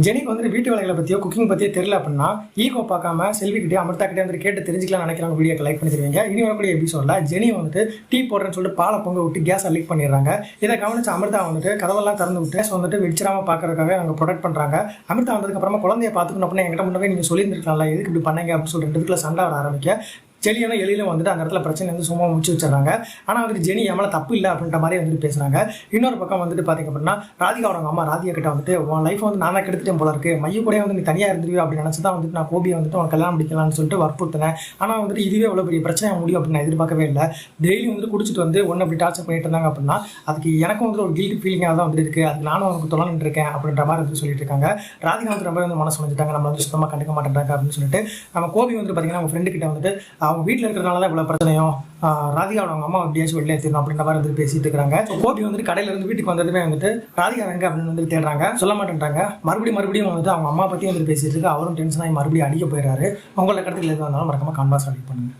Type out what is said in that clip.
ஜெனிக்கு வந்துட்டு வீட்டு வேலைகளை பற்றியோ குக்கிங் பற்றியோ தெரியல அப்படின்னா ஈகோ பார்க்காம செல்விக்கிட்டே அமிர்தாக்கிட்டே வந்துட்டு கேட்டு தெரிஞ்சுக்கலாம் நினைக்கிறவங்க வீடியோக்கு லைக் பண்ணி தருவீங்க. இனி வரக்கூடிய எபிசோடில் ஜெனி வந்துட்டு டீ போடுறேன்னு சொல்லிட்டு பாலை பொங்க விட்டு கேஸை லீக் பண்ணிடுறாங்க. இதை கவனிச்சு அமிர்தா வந்துட்டு கதவெல்லாம் திறந்து விட்டு கேஸ் வந்துட்டு வெடிச்சிடாம பார்க்கறதுக்காக அவங்க ப்ரொடெக்ட் பண்ணுறாங்க. அமிர்தா வந்ததுக்கப்புறமா குழந்தைய பார்த்துக்கணும் அப்படின்னா என்கிட்ட முன்னவே நீங்கள் சொல்லியிருந்துருக்கலாம்ல, எதுக்கு இப்படி பண்ணீங்க அப்படின்னு சொல்லிட்டு 2 பேருக்குள்ள சண்டை வர ஆரம்பிக்க ஜெனியான எளியில வந்துட்டு அந்த இடத்துல பிரச்சனை வந்து சும்மா முடிச்சு வச்சிடறாங்க. ஆனால் வந்துட்டு ஜெனி எம்மள தப்பு இல்லை அப்படின்ற மாதிரி வந்துட்டு பேசுகிறாங்க. இன்னொரு பக்கம் வந்துட்டு பார்த்திங்க அப்படின்னா ராதிகாவோட அம்மா ராதிகா கிட்ட வந்துட்டு உன் லைஃப் வந்து நான் தான் கெடுத்துட்டேன் போல இருக்கு, மைய கூட வந்து நீ தனியாக இருந்துருவே அப்படின்னு நினச்சி தான் வந்துட்டு நான் கோபியை வந்துட்டு உனக்கு கல்யாணம் முடிக்கலாம்னு சொல்லிட்டு வற்புறுத்தினேன். ஆனால் வந்துட்டு இதுவே எவ்வளோ பெரிய பிரச்சனையாக முடியும் அப்படின்னு நான் எதிர்பார்க்கவே இல்லை. டெய்லி வந்துட்டு குடிச்சிட்டு வந்து ஒன்று அப்படி டார்ச்சர் பண்ணிட்டு இருந்தாங்க அப்படின்னா அதுக்கு எனக்கும் வந்துட்டு ஒரு கில்ட்டி ஃபீலிங்காக தான் வந்துட்டு இருக்குது, அதுக்கு நானும் அவனுக்கு தொலைஞ்சிட்டு இருக்கேன் அப்படின்ற மாதிரி வந்து சொல்லிட்டு இருக்காங்க. ராதிகா வந்து ரொம்ப வந்து மனசு வந்துட்டாங்க, நம்ம வந்து சுத்தமாக கண்டுக்க மாட்டேன்றாங்க அப்படின்னு சொல்லிட்டு நம்ம கோபி வந்துட்டு பார்த்தீங்கன்னா அவங்க ஃப்ரெண்டு கிட்ட வந்துட்டு அவங்க வீட்டில் இருக்கிறனால தான் இவ்வளோ பிரச்சனையும் ராதிகாவோட அவங்க அம்மா எப்படியாச்சும் வெளியே எடுத்துக்கணும் அப்படின்ற மாதிரி வந்து பேசிட்டு இருக்காங்க. கோபி வந்துட்டு கடையில இருந்து வீட்டுக்கு வந்ததுமே வந்துட்டு ராதிகா எங்க அப்படின்னு வந்து தேடுறாங்க, சொல்ல மாட்டேன்றாங்க. மறுபடியும் வந்துட்டு அவங்க அம்மா பற்றி வந்து பேசிட்டு இருக்கு. அவரும் டென்ஷன் ஆகி மறுபடியும் அடிக்க போயிடுறாரு. உங்களோட கருத்துக்கள் எது வந்தாலும் மறக்காம கான்வாஸ் பண்ணுங்க.